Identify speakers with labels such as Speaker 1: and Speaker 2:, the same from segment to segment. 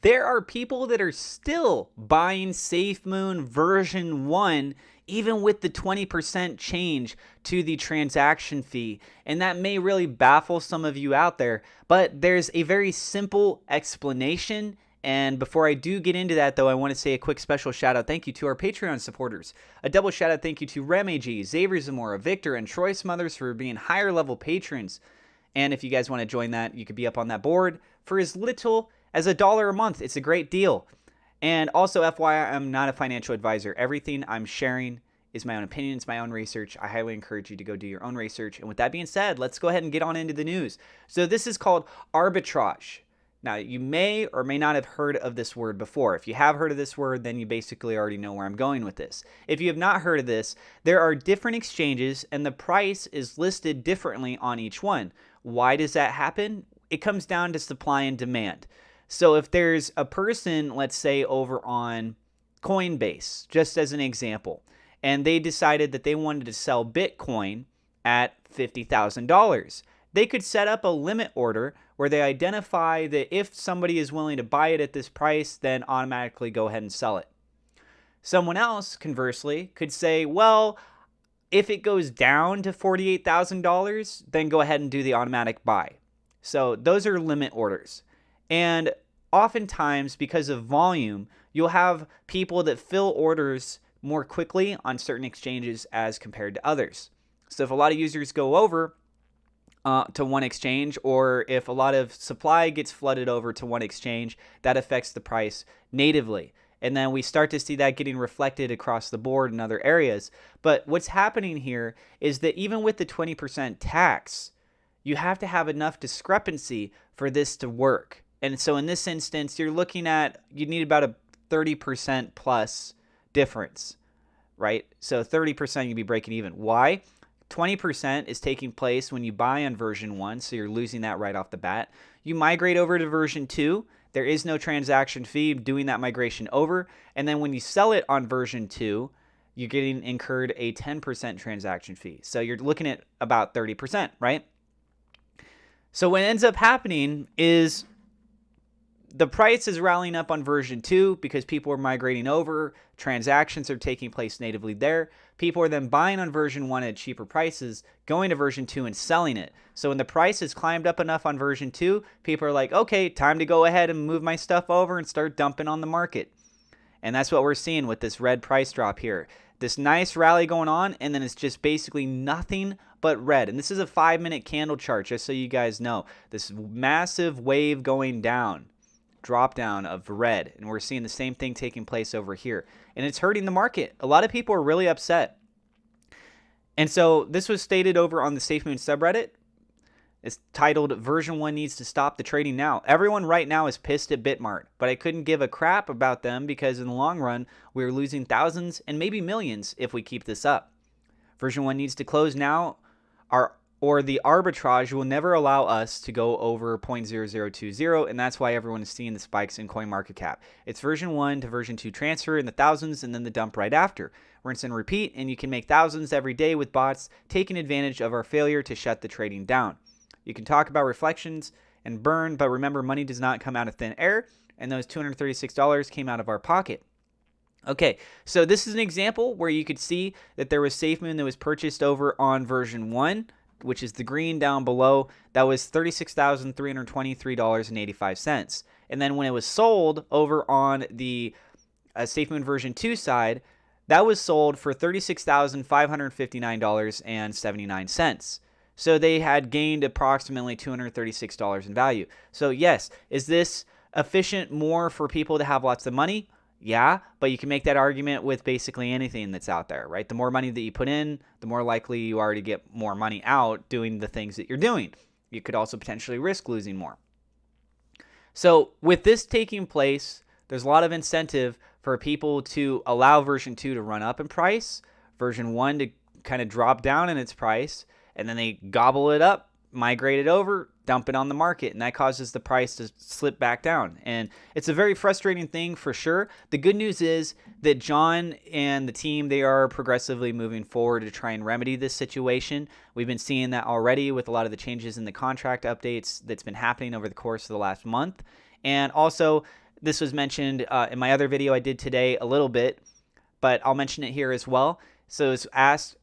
Speaker 1: there are people that are still buying SafeMoon version 1 even with the 20% change to the transaction fee. And that may really baffle some of you out there, but there's a very simple explanation. And before I do get into that, though, I want to say a quick special shout out thank you to our Patreon supporters. A double shout out thank you to Rem AG, Xavier Zamora, Victor, and Troy Smothers for being higher level patrons. And if you guys want to join that, you could be up on that board for as little as $1 a month. It's a great deal. And also, FYI, I'm not a financial advisor. Everything I'm sharing is my own opinion. It's my own research. I highly encourage you to go do your own research. And with that being said, let's go ahead and get on into the news. So this is called arbitrage. Now, you may or may not have heard of this word before. If you have heard of this word, then you basically already know where I'm going with this. If you have not heard of this, there are different exchanges and the price is listed differently on each one. Why does that happen? It comes down to supply and demand. So if there's a person, let's say over on Coinbase, just as an example, and they decided that they wanted to sell Bitcoin at $50,000, they could set up a limit order where they identify that if somebody is willing to buy it at this price, then automatically go ahead and sell it. Someone else, conversely, could say, well, if it goes down to $48,000, then go ahead and do the automatic buy. So those are limit orders. And oftentimes, because of volume, you'll have people that fill orders more quickly on certain exchanges as compared to others. So if a lot of users go over to one exchange, or if a lot of supply gets flooded over to one exchange, that affects the price natively. And then we start to see that getting reflected across the board in other areas. But what's happening here is that even with the 20% tax, you have to have enough discrepancy for this to work. And so in this instance, you're looking at, you need about a 30% plus difference, right? So 30% you'd be breaking even. Why? 20% is taking place when you buy on version 1, so you're losing that right off the bat. You migrate over to version 2, there is no transaction fee doing that migration over. And then when you sell it on version 2, you're getting incurred a 10% transaction fee. So you're looking at about 30%, right? So what ends up happening is the price is rallying up on version 2 because people are migrating over. Transactions are taking place natively there. People are then buying on version 1 at cheaper prices, going to version 2 and selling it. So when the price has climbed up enough on version 2, people are like, okay, time to go ahead and move my stuff over and start dumping on the market. And that's what we're seeing with this red price drop here. This nice rally going on, and then it's just basically nothing but red. And this is a 5-minute candle chart, just so you guys know. This massive wave going down. Drop down of red, and we're seeing the same thing taking place over here, and it's hurting the market. A lot of people are really upset, and so this was stated over on the SafeMoon subreddit. It's titled version 1 needs to stop the trading now. Everyone right now is pissed at Bitmart, but I couldn't give a crap about them because in the long run we're losing thousands and maybe millions if we keep this up. Version 1 needs to close now, or the arbitrage will never allow us to go over 0.0020, and that's why everyone is seeing the spikes in CoinMarketCap. It's version 1 to version 2 transfer in the thousands and then the dump right after. Rinse and repeat, and you can make thousands every day with bots taking advantage of our failure to shut the trading down. You can talk about reflections and burn, but remember, money does not come out of thin air, and those $236 came out of our pocket. Okay, so this is an example where you could see that there was SafeMoon that was purchased over on version 1, which is the green down below. That was $36,323.85. And then when it was sold over on the SafeMoon version 2 side, that was sold for $36,559.79. So they had gained approximately $236 in value. So yes, is this efficient more for people to have lots of money? Yeah, but you can make that argument with basically anything that's out there, right? The more money that you put in, the more likely you are to get more money out doing the things that you're doing. You could also potentially risk losing more. So with this taking place, there's a lot of incentive for people to allow version 2 to run up in price, version 1 to kind of drop down in its price, and then they gobble it up, migrate it over, dump it on the market, and that causes the price to slip back down. And it's a very frustrating thing for sure. The good news is that John and the team, they are progressively moving forward to try and remedy this situation. We've been seeing that already with a lot of the changes in the contract updates that's been happening over the course of the last month. And also, This was mentioned in my other video I did today a little bit, but I'll mention it here as well. So it's asked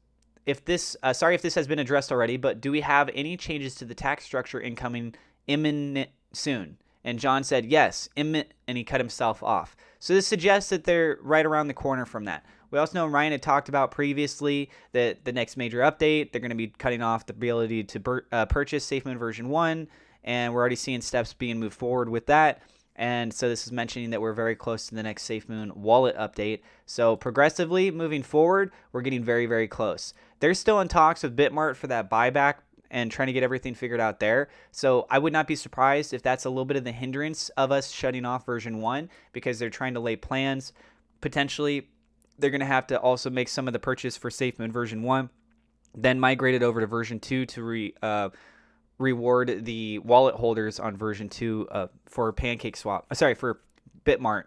Speaker 1: if this, sorry if this has been addressed already, but do we have any changes to the tax structure imminent soon? And John said yes, imminent, and he cut himself off. So this suggests that they're right around the corner from that. We also know Ryan had talked about previously that the next major update, they're going to be cutting off the ability to purchase SafeMoon version 1, and we're already seeing steps being moved forward with that. And so this is mentioning that we're very close to the next SafeMoon wallet update. So progressively moving forward, we're getting very, very close. They're still in talks with Bitmart for that buyback and trying to get everything figured out there. So I would not be surprised if that's a little bit of the hindrance of us shutting off version 1, because they're trying to lay plans. Potentially, they're going to have to also make some of the purchase for SafeMoon version 1, then migrate it over to version 2 to reward the wallet holders on version 2 for for Bitmart.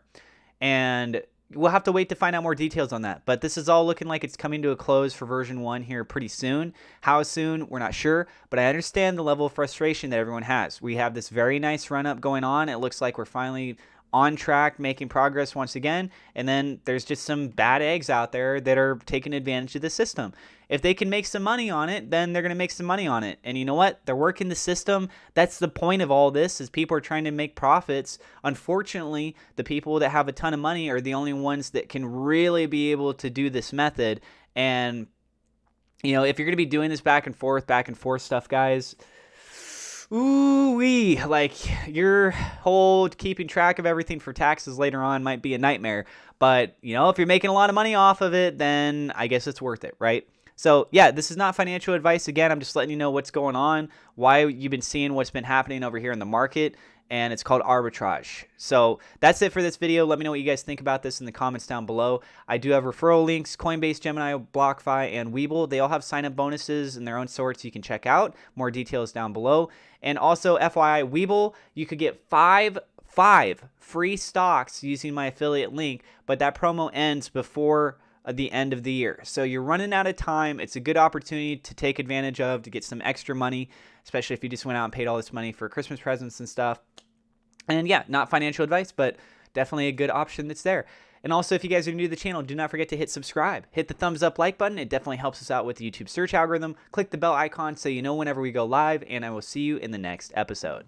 Speaker 1: And we'll have to wait to find out more details on that. But this is all looking like it's coming to a close for version 1 here pretty soon. How soon, we're not sure. But I understand the level of frustration that everyone has. We have this very nice run-up going on. It looks like we're finally on track, making progress once again. And then there's just some bad eggs out there that are taking advantage of the system. If they can make some money on it, then they're going to make some money on it. And you know what? They're working the system. That's the point of all this, is people are trying to make profits. Unfortunately, the people that have a ton of money are the only ones that can really be able to do this method. And, you know, if you're going to be doing this back and forth stuff, guys, ooh-wee, like your whole keeping track of everything for taxes later on might be a nightmare. But, you know, if you're making a lot of money off of it, then I guess it's worth it, right? So, yeah, this is not financial advice. Again, I'm just letting you know what's going on, why you've been seeing what's been happening over here in the market, and it's called arbitrage. So that's it for this video. Let me know what you guys think about this in the comments down below. I do have referral links, Coinbase, Gemini, BlockFi, and Webull. They all have sign-up bonuses in their own sorts you can check out. More details down below. And also, FYI, Webull, you could get five free stocks using my affiliate link, but that promo ends before the end of the year. So you're running out of time. It's a good opportunity to take advantage of, to get some extra money, especially if you just went out and paid all this money for Christmas presents and stuff. And yeah, not financial advice, but definitely a good option that's there. And also, if you guys are new to the channel, do not forget to hit subscribe. Hit the thumbs up like button. It definitely helps us out with the YouTube search algorithm. Click the bell icon so you know whenever we go live, and I will see you in the next episode.